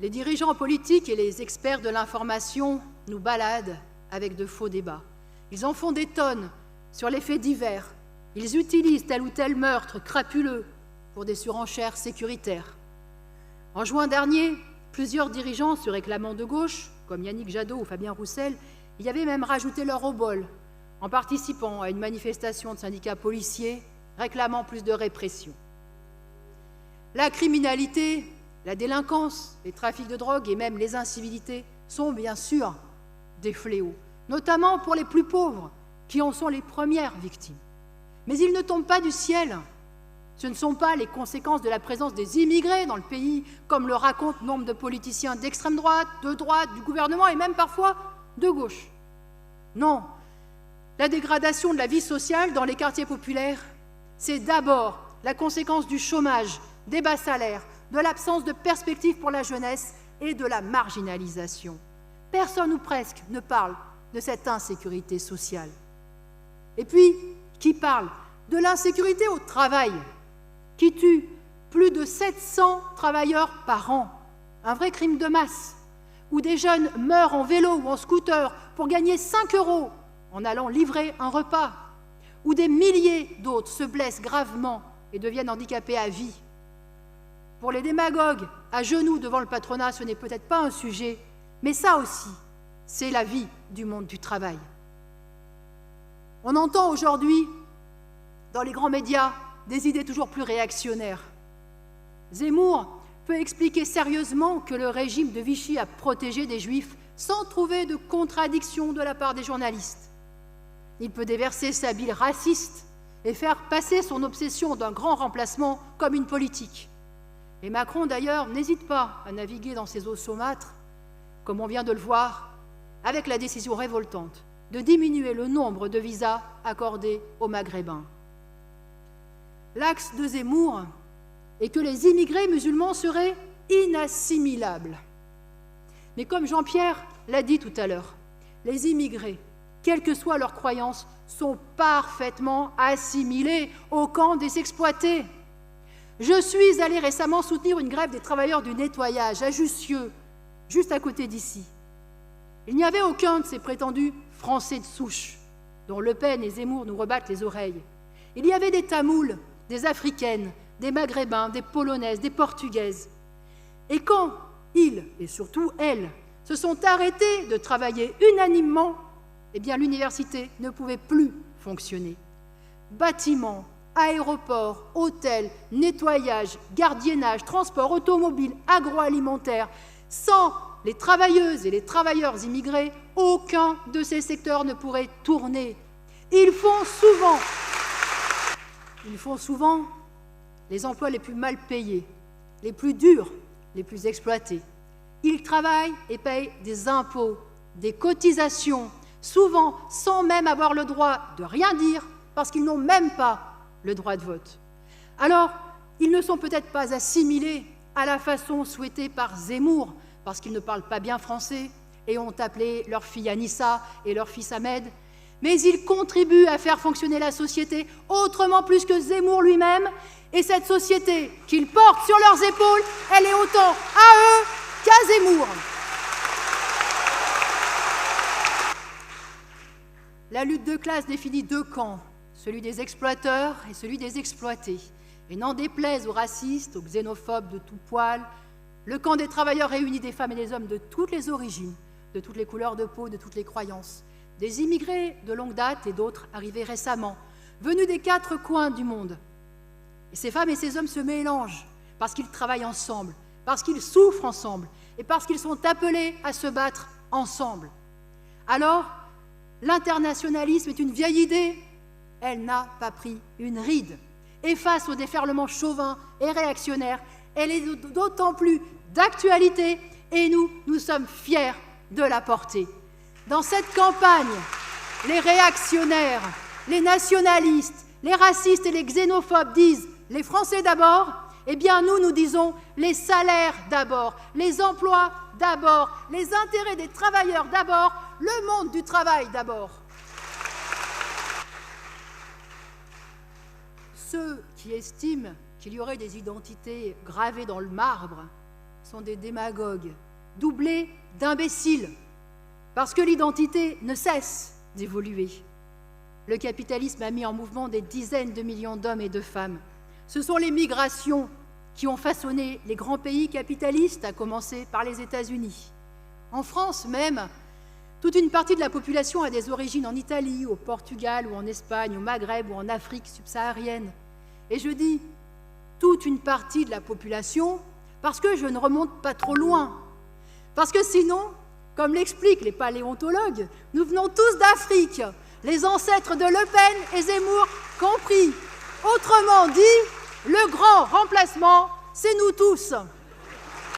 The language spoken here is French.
Les dirigeants politiques et les experts de l'information nous baladent avec de faux débats. Ils en font des tonnes sur les faits divers. Ils utilisent tel ou tel meurtre crapuleux pour des surenchères sécuritaires. En juin dernier, plusieurs dirigeants se réclamant de gauche, comme Yannick Jadot ou Fabien Roussel, y avaient même rajouté leur obol en participant à une manifestation de syndicats policiers réclamant plus de répression. La criminalité, la délinquance, les trafics de drogue et même les incivilités sont bien sûr des fléaux, notamment pour les plus pauvres, qui en sont les premières victimes. Mais ils ne tombent pas du ciel. Ce ne sont pas les conséquences de la présence des immigrés dans le pays, comme le racontent nombre de politiciens d'extrême droite, du gouvernement et même parfois de gauche. Non, la dégradation de la vie sociale dans les quartiers populaires, c'est d'abord la conséquence du chômage, des bas salaires, de l'absence de perspectives pour la jeunesse et de la marginalisation. Personne ou presque ne parle de cette insécurité sociale. Et puis, qui parle de l'insécurité au travail, qui tue plus de 700 travailleurs par an, un vrai crime de masse, où des jeunes meurent en vélo ou en scooter pour gagner 5 € en allant livrer un repas, où des milliers d'autres se blessent gravement et deviennent handicapés à vie. Pour les démagogues, à genoux devant le patronat, ce n'est peut-être pas un sujet, mais ça aussi, c'est la vie du monde du travail. On entend aujourd'hui, dans les grands médias, des idées toujours plus réactionnaires. Zemmour peut expliquer sérieusement que le régime de Vichy a protégé des Juifs sans trouver de contradiction de la part des journalistes. Il peut déverser sa bile raciste et faire passer son obsession d'un grand remplacement comme une politique. Et Macron, d'ailleurs, n'hésite pas à naviguer dans ces eaux saumâtres, comme on vient de le voir, avec la décision révoltante de diminuer le nombre de visas accordés aux Maghrébins. L'axe de Zemmour est que les immigrés musulmans seraient inassimilables. Mais comme Jean-Pierre l'a dit tout à l'heure, les immigrés, quelles que soient leurs croyances, sont parfaitement assimilés au camp des exploités. Je suis allée récemment soutenir une grève des travailleurs du nettoyage à Jussieu, juste à côté d'ici. Il n'y avait aucun de ces prétendus Français de souche, dont Le Pen et Zemmour nous rebattent les oreilles. Il y avait des Tamouls, des Africaines, des Maghrébins, des Polonaises, des Portugaises. Et quand ils, et surtout elles, se sont arrêtés de travailler unanimement, eh bien l'université ne pouvait plus fonctionner. Bâtiments, aéroports, hôtels, nettoyage, gardiennage, transport automobile, agroalimentaire, sans les travailleuses et les travailleurs immigrés, aucun de ces secteurs ne pourrait tourner. Ils font souvent les emplois les plus mal payés, les plus durs, les plus exploités. Ils travaillent et payent des impôts, des cotisations, souvent sans même avoir le droit de rien dire, parce qu'ils n'ont même pas le droit de vote. Alors, ils ne sont peut-être pas assimilés à la façon souhaitée par Zemmour, parce qu'ils ne parlent pas bien français et ont appelé leur fille Anissa et leur fils Ahmed, mais ils contribuent à faire fonctionner la société autrement plus que Zemmour lui-même, et cette société qu'ils portent sur leurs épaules, elle est autant à eux qu'à Zemmour. La lutte de classe définit deux camps, celui des exploiteurs et celui des exploités. Et n'en déplaise aux racistes, aux xénophobes de tout poil, le camp des travailleurs réunit des femmes et des hommes de toutes les origines, de toutes les couleurs de peau, de toutes les croyances, des immigrés de longue date et d'autres arrivés récemment, venus des quatre coins du monde. Et ces femmes et ces hommes se mélangent parce qu'ils travaillent ensemble, parce qu'ils souffrent ensemble et parce qu'ils sont appelés à se battre ensemble. Alors, l'internationalisme est une vieille idée, elle n'a pas pris une ride. Et face au déferlement chauvin et réactionnaire, elle est d'autant plus d'actualité et nous sommes fiers de la porter. Dans cette campagne, les réactionnaires, les nationalistes, les racistes et les xénophobes disent « les Français d'abord », eh bien nous disons « les salaires d'abord, les emplois d'abord, les intérêts des travailleurs d'abord, le monde du travail d'abord ». Ceux qui estiment qu'il y aurait des identités gravées dans le marbre sont des démagogues, doublés d'imbéciles, parce que l'identité ne cesse d'évoluer. Le capitalisme a mis en mouvement des dizaines de millions d'hommes et de femmes. Ce sont les migrations qui ont façonné les grands pays capitalistes, à commencer par les États-Unis. En France même, toute une partie de la population a des origines en Italie, au Portugal ou en Espagne, au Maghreb ou en Afrique subsaharienne. Et je dis toute une partie de la population parce que je ne remonte pas trop loin. Parce que sinon, comme l'expliquent les paléontologues, nous venons tous d'Afrique, les ancêtres de Le Pen et Zemmour compris. Autrement dit, le grand remplacement, c'est nous tous.